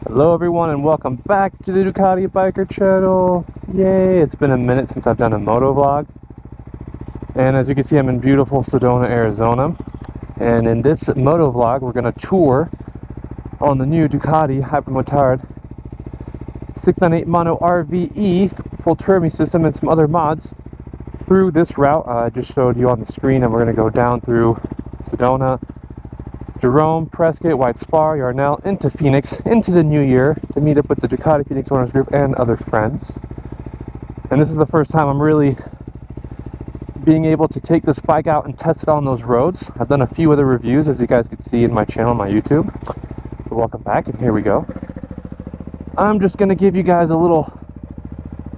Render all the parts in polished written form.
Hello everyone and welcome back to the Ducati Biker channel. Yay, it's been a minute since I've done a MotoVlog. And as you can see, I'm in beautiful Sedona, Arizona. And in this MotoVlog, we're going to tour on the new Ducati Hypermotard 698 Mono RVE full turbo system and some other mods through this route I just showed you on the screen. And we're going to go down through Sedona, Jerome, Prescott, White Spar, Yarnell, into Phoenix, into the new year to meet up with the Ducati Phoenix Owners Group and other friends. And this is the first time I'm really being able to take this bike out and test it on those roads. I've done a few other reviews, as you guys can see in my channel, my YouTube. So welcome back, and here we go. I'm just going to give you guys a little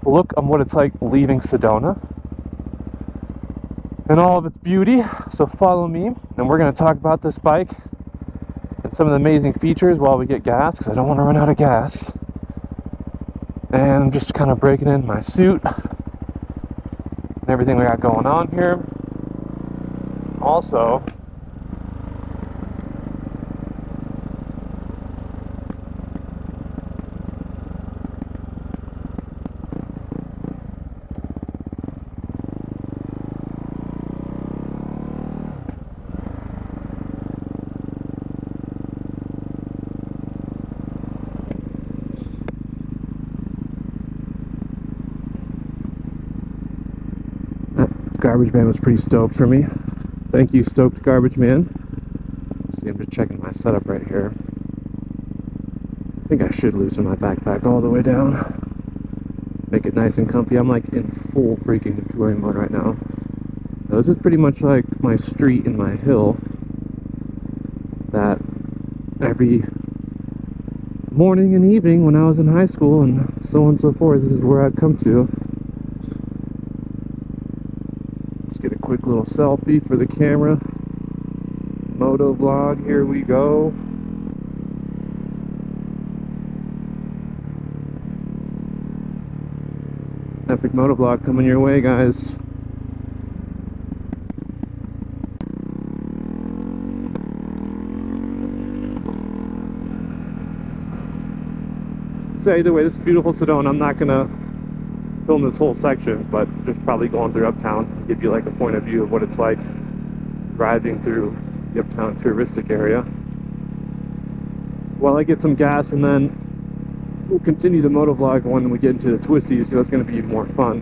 look on what it's like leaving Sedona and all of its beauty. So follow me, and we're going to talk about this bike and some of the amazing features while we get gas, because I don't want to run out of gas. And I'm just kind of breaking in my suit and everything we got going on here. Also, Garbage Man was pretty stoked for me. Thank you, stoked Garbage Man. Let's see, I'm just checking my setup right here. I think I should loosen my backpack all the way down, make it nice and comfy. I'm like in full freaking touring mode right now. Now, this is pretty much like my street and my hill that every morning and evening when I was in high school and so on and so forth, this is where I'd come to. Let's get a quick little selfie for the camera. MotoVlog, here we go. Epic MotoVlog coming your way, guys. So either way, this is beautiful Sedona. I'm not gonna film this whole section, but just probably going through uptown, give you like a point of view of what it's like driving through the uptown touristic area while I get some gas, and then we'll continue the MotoVlog when we get into the twisties, because that's going to be more fun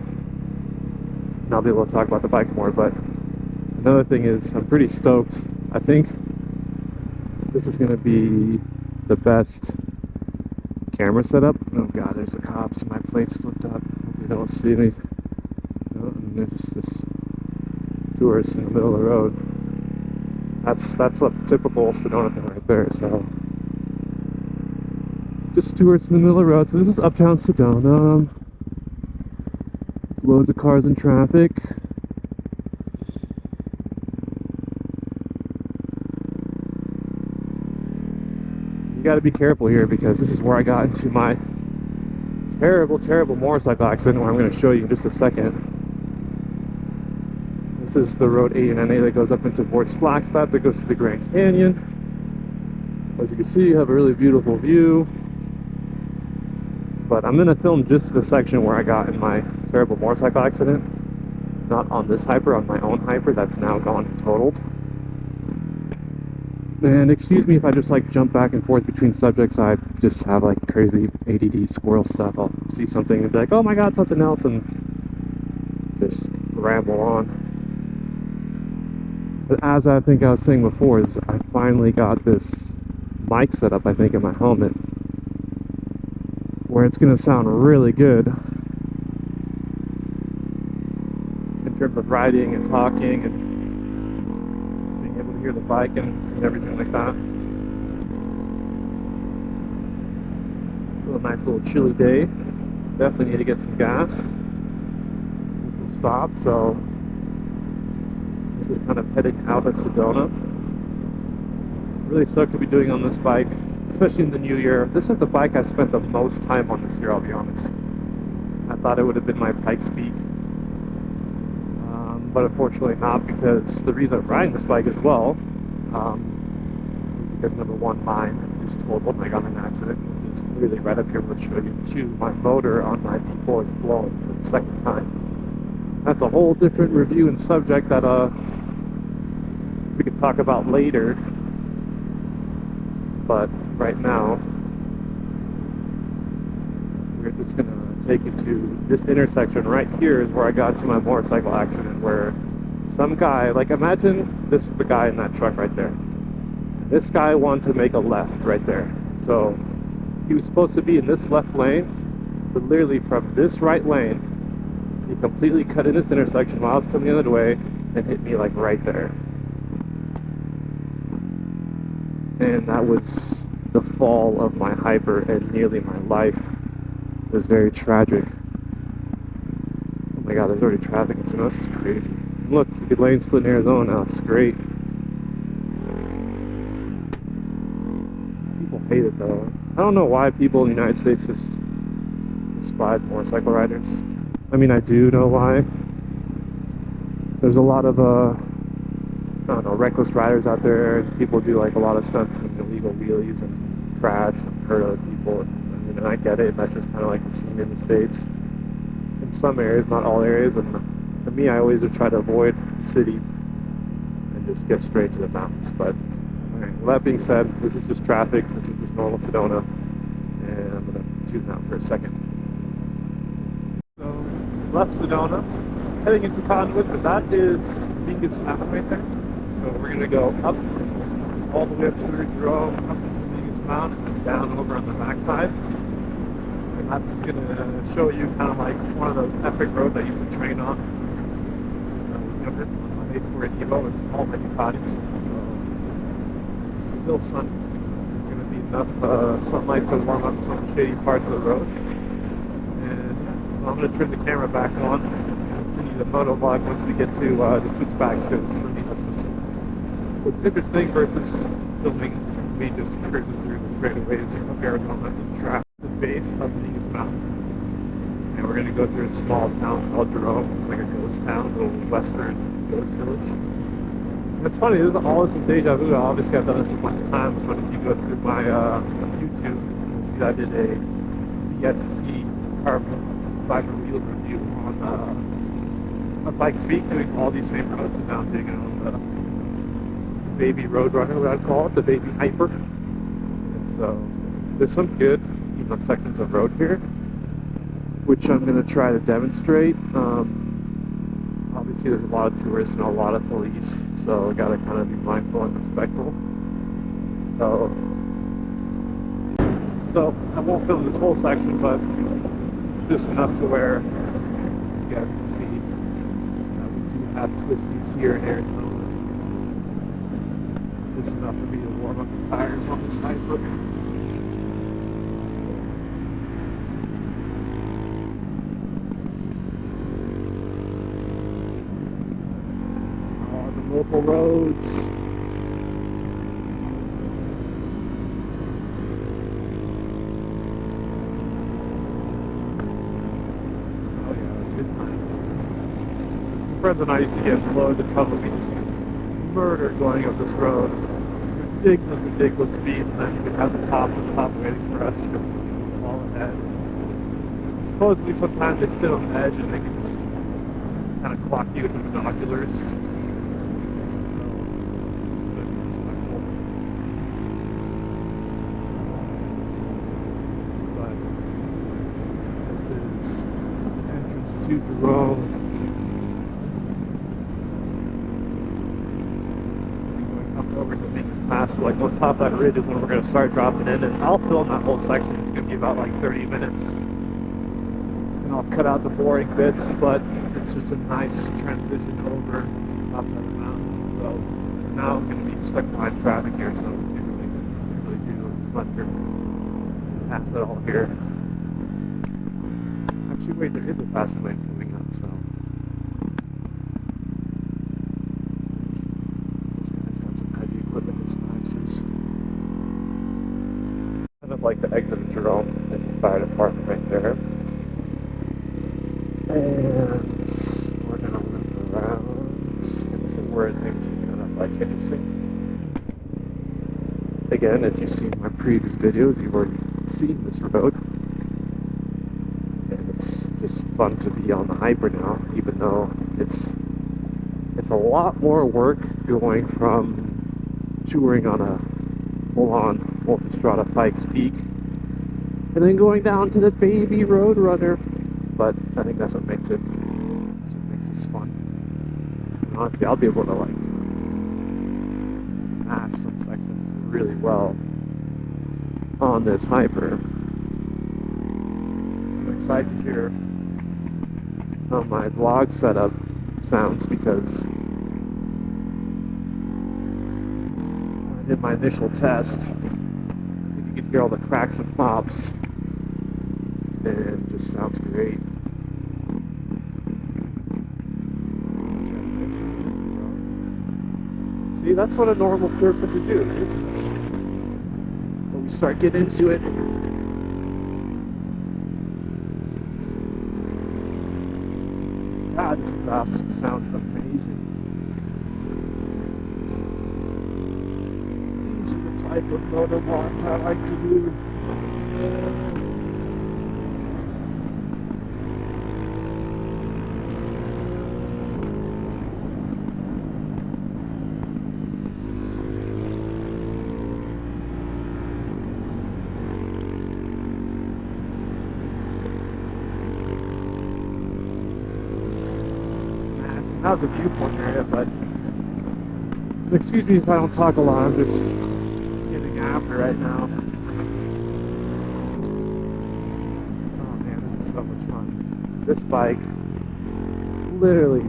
and I'll be able to talk about the bike more. But another thing is, I'm pretty stoked. I think this is going to be the best camera setup. Oh god, there's the cops and my plate's flipped up. Hopefully they don't see me. Oh, and there's just this tourist in the middle of the road. That's a typical Sedona thing right there. So just tourists in the middle of the road. So this is uptown Sedona. Loads of cars and traffic. You got to be careful here, because this is where I got into my terrible motorcycle accident, where I'm going to show you in just a second. This is the road 89A that goes up into Fort Flagstaff, that goes to the Grand Canyon. As you can see, you have a really beautiful view. But I'm going to film just the section where I got in my terrible motorcycle accident. Not on this Hyper, on my own Hyper that's now gone and totaled. And excuse me if I just like jump back and forth between subjects. I just have like crazy ADD squirrel stuff. I'll see something and be like, oh my god, something else, and just ramble on. But as I think I was saying before, is I finally got this mic set up, I think, in my helmet, where it's going to sound really good in terms of riding and talking and able to hear the bike and everything like that. A nice little chilly day. Definitely need to get some gas, which will stop. So this is kind of heading out of Sedona. Really stoked to be doing on this bike, especially in the new year. This is the bike I spent the most time on this year, I'll be honest. I thought it would have been my Pikes Peak, but unfortunately not, because the reason I'm riding this bike as well, because number one, mine is totaled. I got in an accident, which is really right up here, let's show you too. My motor on my V4 is blowing for the second time. That's a whole different review and subject that we could talk about later. But right now, we're just gonna take you to this intersection right here is where I got to my motorcycle accident, where some guy, like imagine this was the guy in that truck right there. This guy wanted to make a left right there. So he was supposed to be in this left lane, but literally from this right lane, he completely cut in this intersection while I was coming the other way and hit me like right there. And that was the fall of my Hyper and nearly my life. It was very tragic. Oh my god, there's already traffic in Sedona. This is crazy. Look, you could lane split in Arizona now. It's great. People hate it though. I don't know why people in the United States just despise motorcycle riders. I mean, I do know why. There's a lot of I don't know, reckless riders out there, and people do like a lot of stunts and illegal wheelies and crash and hurt other people. And I get it. That's just kind of like the scene in the States. In some areas, not all areas. And for me, I always just try to avoid the city and just get straight to the mountains. But alright, well, that being said, this is just traffic. This is just normal Sedona, and I'm gonna tune out for a second. So left Sedona, heading into Cottonwood, but that is Mingus Mountain right there. So we're gonna go up all the way up to Jerome, up into Mingus Mountain, and down over on the backside. And that's gonna show you kind of like one of those epic roads I used to train on when I was younger, on my 848 Evo and all my Ducatis. So it's still sunny. There's gonna be enough sunlight to warm up some shady parts of the road. And so I'm gonna turn the camera back on and continue the MotoVlog once we get to the switchbacks, because for me that's just what's interesting versus filming me just cruising through the straightaways of Arizona to track the base of Mingus Mountain. And we're going to go through a small town called Jerome. It's like a ghost town, a little western ghost village. And it's funny, all this is deja vu. Obviously I've done this a bunch of times, but if you go through my YouTube, you'll see that I did a BST carbon fiber wheel review on Bike Speak, doing all these same roads, and now I'm taking on the baby Roadrunner, what I'd call it, the baby Hyper. And so there's some good, you know, sections of road here, which I'm going to try to demonstrate. Obviously there's a lot of tourists and a lot of police, so I got to kind of be mindful and respectful. So I won't film this whole section, but just enough to where you guys can see that we do have twisties here in Arizona. Just enough for me to warm up the tires on this Hyper. All the local roads. Oh yeah, good times. Friends and I used to get in loads of trouble. We just murder going up this road. Ridiculous speed, and then you could have the cops at the top waiting for us because we fall ahead. Supposedly sometimes they sit on the edge and they can just kind of clock you with the binoculars. So it's been respectful. But this is the entrance to Jerome. Over to Mingus Pass, so like on top of that ridge is when we're going to start dropping in, and I'll film that whole section. It's going to be about like 30 minutes, and I'll cut out the boring bits, but it's just a nice transition over to the top of the mountain. So now I'm going to be stuck behind traffic here, so we can't really do much here past it all here. Actually, wait, there is a faster lane coming up, so kind of like the exit of Jerome and the fire department right there. And we're gonna loop around. And this is where things get kind of like interesting. Again, if you've seen my previous videos, you've already seen this road. And it's just fun to be on the Hyper now, even though it's a lot more work going from touring on a full-on Multistrada Pikes Peak and then going down to the baby Roadrunner. But I think that's what makes this fun. And honestly, I'll be able to like mash some sections really well on this Hyper. I'm excited to hear how my vlog setup sounds, because when I did my initial test, I think you could hear all the cracks and pops, and it just sounds great. See, that's what a normal person would do. When we start getting into it, God, this exhaust sounds amazing. These are the type of MotoVlogs I like to do. That was a viewpoint area, but excuse me if I don't talk a lot, I'm just getting after right now. Oh man, this is so much fun. This bike, literally,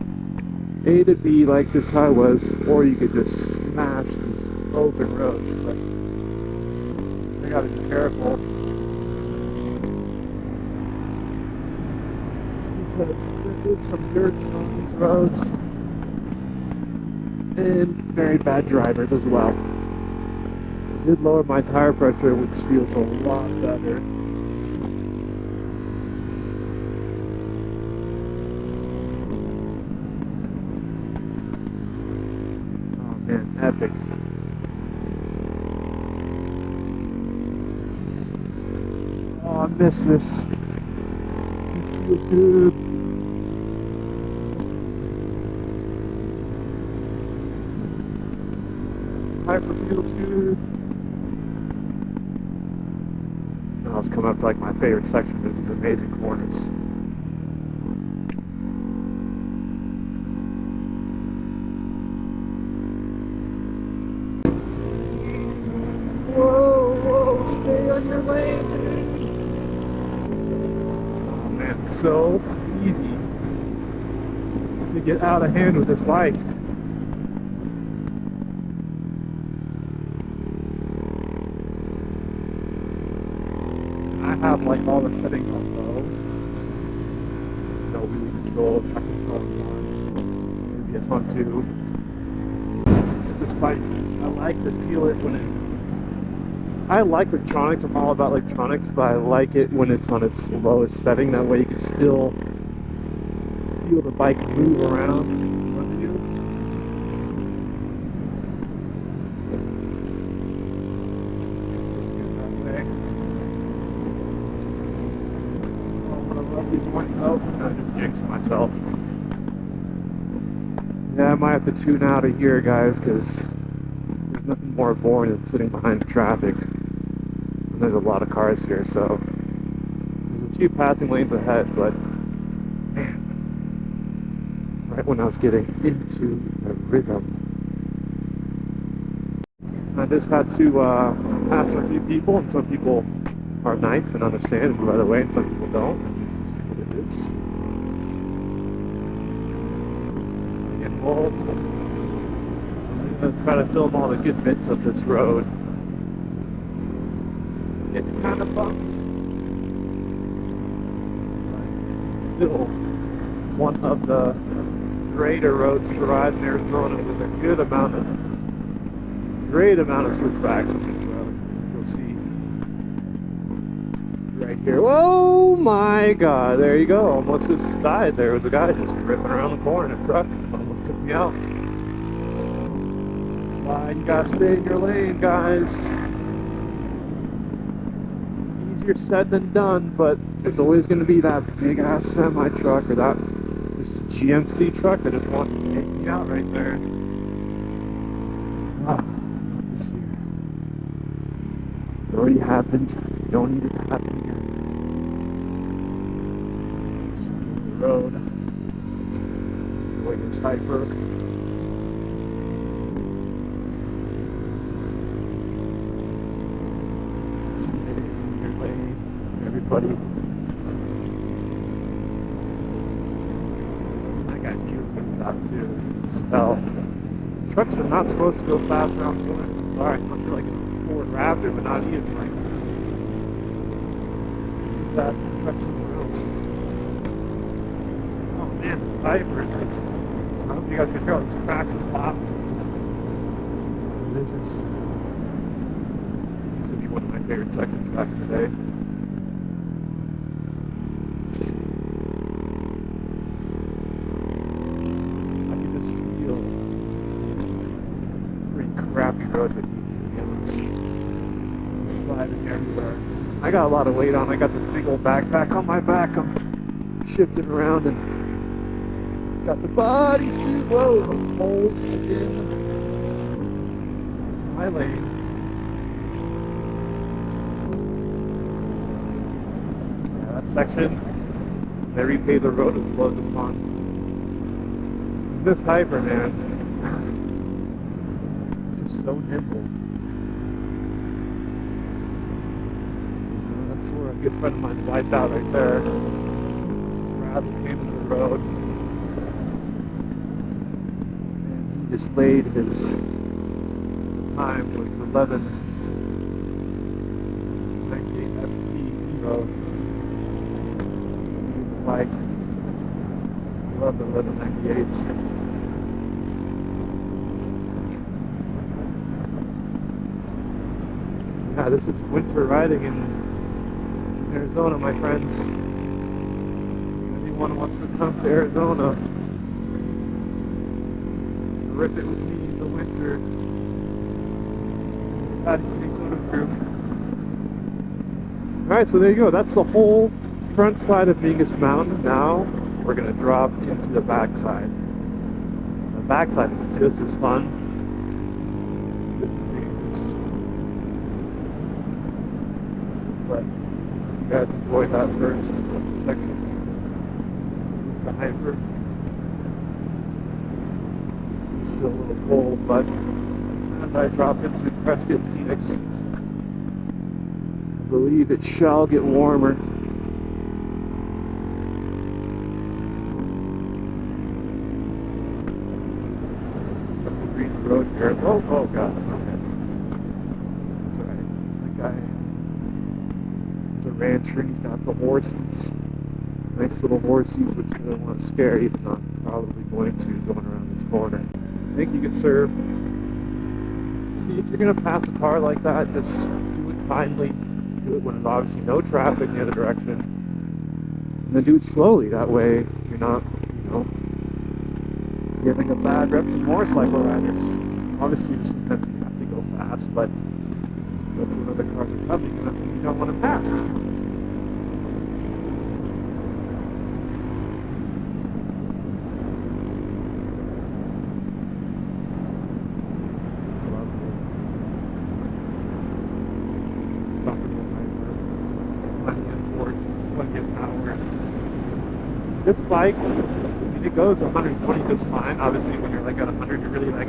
A to B like this high was, or you could just smash these open roads, but I gotta be careful. Because there is some dirt on these roads and very bad drivers as well. I did lower my tire pressure, which feels a lot better. Oh man, epic. Oh, I miss this. This feels good. Hyper feels good. Now it's coming up to like my favorite section. There's these amazing corners. Whoa, whoa, stay on your lane. Oh man, it's so easy to get out of hand with this bike. I have like all the settings on low. No wheel control, track control on, ABS on 2. With this bike, I like to feel it when I like electronics, I'm all about electronics, but I like it when it's on its lowest setting. That way you can still feel the bike move around in front of you. Oh, I just jinxed myself. Yeah, I might have to tune out of here, guys, because there's nothing more boring than sitting behind traffic. And there's a lot of cars here, so there's a few passing lanes ahead, but man, right when I was getting into the rhythm, I just had to pass a few people, and some people are nice and understand, by the way, and some people don't. It is. And I'm going to try to film all the good bits of this road. It's kind of bumpy, but still one of the greater roads to ride in Arizona with a great amount of switchbacks on this road, as you'll see right here. Oh my god, there you go. Almost just died. There was a guy just ripping around the corner in a truck. Almost took me out. That's why you gotta stay in your lane, guys. easier said than done, but there's always going to be that big ass semi truck or that this GMC truck that just wants to take me out right there. Ah, this year. It's already happened. You don't need it to happen again. Just on the road. Going this hyper. Everybody. I got you put out too. Just tell. Trucks are not supposed to go fast around corners. Sorry, it must be like a Ford Raptor, but not even like that truck somewhere else. Oh man, this Hyper is. I hope you guys can hear all these cracks and pop. This used to be one of my favorite sections back in the day. Crappy road that you sliding everywhere. I got a lot of weight on. I got this big old backpack on my back. I'm shifting around and got the bodysuit. Whoa, the holes in my lane. Yeah, that section, they repaved the road as loads of fun. This Hyper, man. So nimble. That's where a good friend of mine wiped out right there. Brad came into the road and he just laid his time was 11:98 FP road. Like love the 1198s. Yeah, this is winter riding in Arizona, my friends. Anyone wants to come to Arizona, rip it with me in the winter. Arizona group. Alright, so there you go. That's the whole front side of Mingus Mountain. Now we're going to drop into the backside. The backside is just as fun. But you guys enjoy that first section. The Hyper. It's still a little cold, but as I drop into Prescott, Phoenix, I believe it shall get warmer. Green road here. Oh god. Okay. That's alright. That guy. He's a rancher, he's got the horses, nice little horses, which I don't want to scare, even though I'm probably going to going around this corner. I think you can serve. See, if you're going to pass a car like that, just do it kindly, do it when there's obviously no traffic in the other direction, and then do it slowly, that way you're not, giving a bad rep to motorcycle riders. Obviously, sometimes you have to go fast, but that's when other cars are coming, and that's when you don't want to pass. Plenty of power. This bike, it goes 120 just fine. Obviously, when you're like at 100, you're really like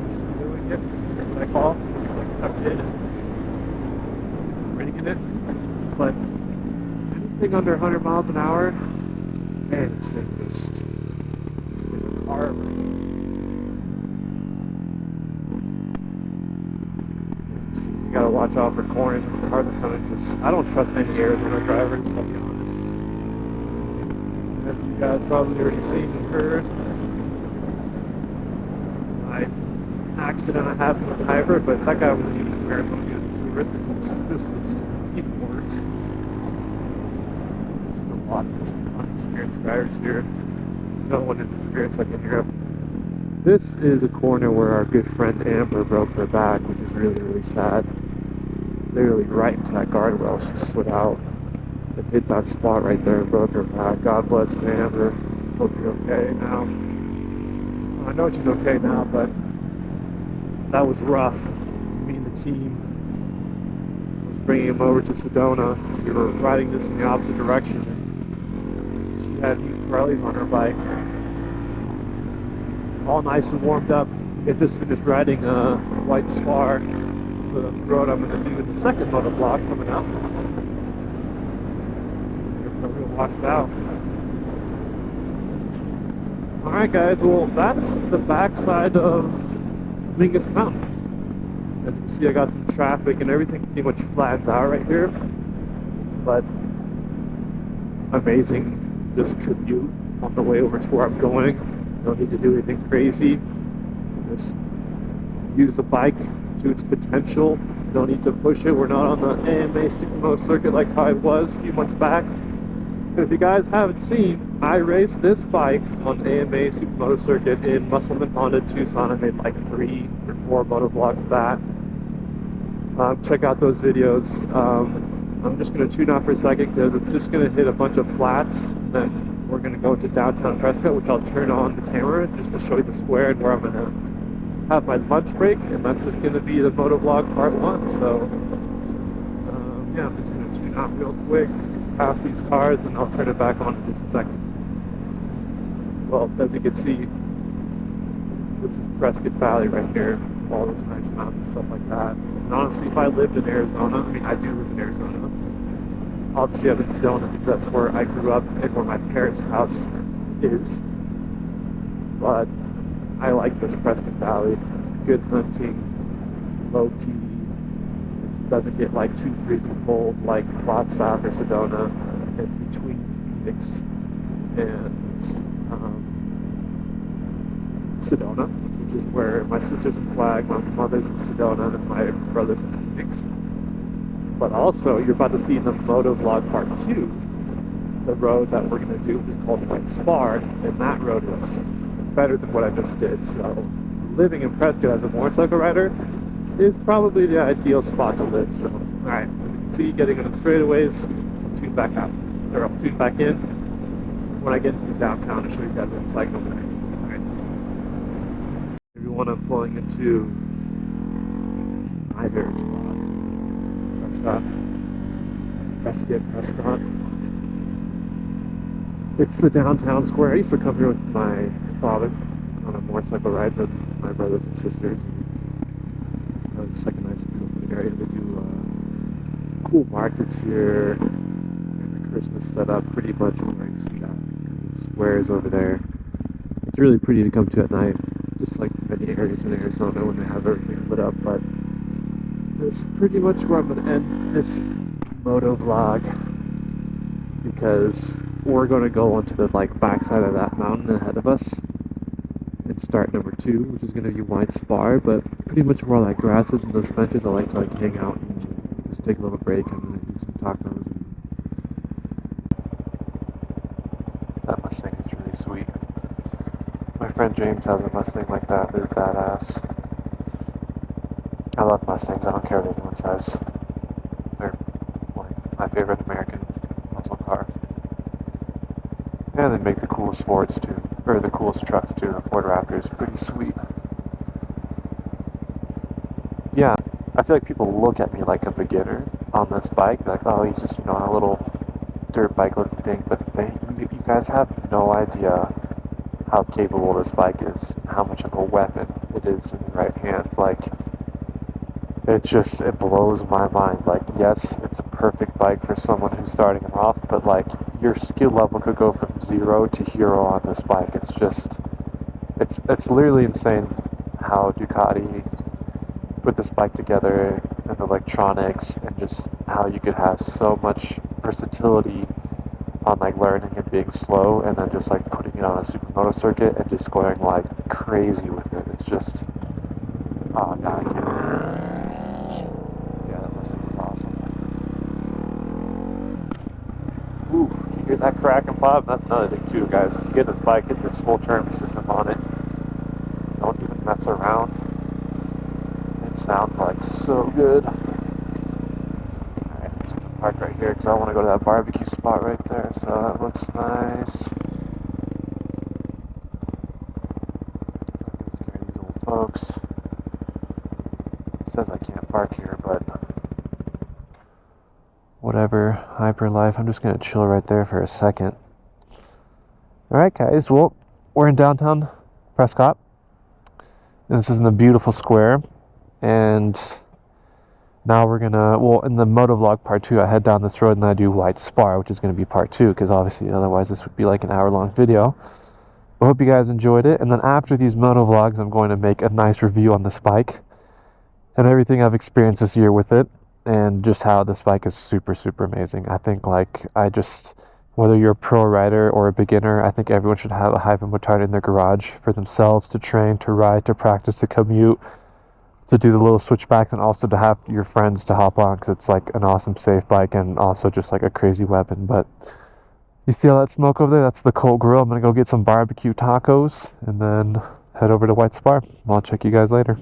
just doing it. That's what I call like tucked in and ringing it. But anything under 100 miles an hour, man, this thing just is a car. You gotta watch out for corners when the cars are coming. I don't trust any Arizona drivers, I'll be honest. As you guys probably already seen and heard, my accident I had with the Hyper, but that guy wasn't even in Arizona, he was a tourist. This is even worse. There's a lot of unexperienced drivers here. No one is experienced like in Europe. This is a corner where our good friend Amber broke her back, which is really, really sad. literally right into that guardrail. She slid out and hit that spot right there and broke her back. God bless you, Amber. Hope you're okay now. I know she's okay now, but that was rough. Me and the team was bringing him over to Sedona. We were riding this in the opposite direction. She had new Pirellis on her bike, all nice and warmed up. It just finished riding a white spar, the road I'm going to do in the second MotoVlog coming up. So we'll watch it out. Alright guys, well that's the backside of Mingus Mountain. As you can see, I got some traffic and everything pretty much flattens out right here. But amazing, just commute on the way over to where I'm going. Don't need to do anything crazy. Just use the bike to its potential. Don't need to push it. We're not on the AMA Supermoto circuit like how I was a few months back. If you guys haven't seen, I raced this bike on AMA Supermoto circuit in Musselman, Honda, Tucson. I made like 3 or 4 motovlogs of that. Check out those videos. I'm just going to tune out for a second because it's just going to hit a bunch of flats. And then we're going to go to downtown Prescott, which I'll turn on the camera just to show you the square and where I'm going to have my lunch break. And that's just going to be the motovlog part 1. So yeah, I'm just going to tune out real quick past these cars and I'll turn it back on in just a second. Well, as you can see, this is Prescott Valley right here, all those nice mountains and stuff like that. And honestly, if I lived in Arizona, I mean I do live in Arizona, obviously I'm in Sedona because that's where I grew up and where my parents' house is, but I like this Prescott Valley. Good hunting, low key. It doesn't get like too freezing cold like Flagstaff or Sedona. It's between Phoenix and Sedona, which is where my sister's in Flag, my mother's in Sedona, and my brother's in Phoenix. But also, you're about to see in the MotoVlog part 2, the road that we're going to do is called White Spar, and that road is better than what I just did. So living in Prescott as a motorcycle rider is probably the ideal spot to live. So, alright, as you can see, getting on the straightaways, I'll tune back out, or I'll tune back in when I get into the downtown to show you guys what it's like over there. Alright. Everyone, I'm pulling into my favorite spot, Prescott. It's the downtown square. I used to come here with my father on a motorcycle rides with my brothers and sisters. Just like a nice, beautiful area. They do cool markets here, and the Christmas setup pretty much where you see that squares over there. It's really pretty to come to at night, just like many areas in Arizona when they have everything lit up. But that's pretty much where I'm going to end this motovlog, because we're going to go onto the backside of that mountain ahead of us and start number 2, which is going to be White Spar. But pretty much where all that grass is and those benches, I like to hang out and just take a little break. I'm going to eat some tacos. That Mustang is really sweet. My friend James has a Mustang like that. They're badass. I love Mustangs. I don't care what anyone says. They're like my favorite American muscle car. And they make the coolest Fords too, or the coolest trucks too. The Ford Raptor is pretty sweet. Yeah, I feel like people look at me like a beginner on this bike. They're like, oh, he's just, on a little dirt bike looking thing. But you guys have no idea how capable this bike is, how much of a weapon it is in the right hands. It blows my mind. Yes, it's a perfect bike for someone who's starting off, but your skill level could go from 0 to hero on this bike. It's literally insane how Ducati put this bike together, and the electronics, and just how you could have so much versatility on learning and being slow, and then just putting it on a supermoto circuit and just going crazy with it. It's just, oh god, yeah, that must have been awesome. Ooh, you hear that crack and pop? That's another thing too, guys. If you get this bike, get this full turn system on it. Don't even mess around. It sounds so good. Park right here because I want to go to that barbecue spot right there, so that looks nice. Let's scare these old folks. It says I can't park here, but whatever, hyper life. I'm just gonna chill right there for a second. Alright guys, well, we're in downtown Prescott, and this is in the beautiful square, and now we're gonna, well, in the MotoVlog part 2, I head down this road and I do White Spar, which is gonna be part 2, because obviously otherwise this would be like an hour-long video. I hope you guys enjoyed it, and then after these MotoVlogs, I'm going to make a nice review on this bike, and everything I've experienced this year with it, and just how this bike is super, super amazing. I think, like, whether you're a pro rider or a beginner, I think everyone should have a Hypermotard in their garage for themselves to train, to ride, to practice, to commute, to do the little switchbacks, and also to have your friends to hop on, because it's like an awesome safe bike and also just like a crazy weapon. But you see all that smoke over there? That's the Cold Grill. I'm gonna go get some barbecue tacos and then head over to White Spar. I'll check you guys later.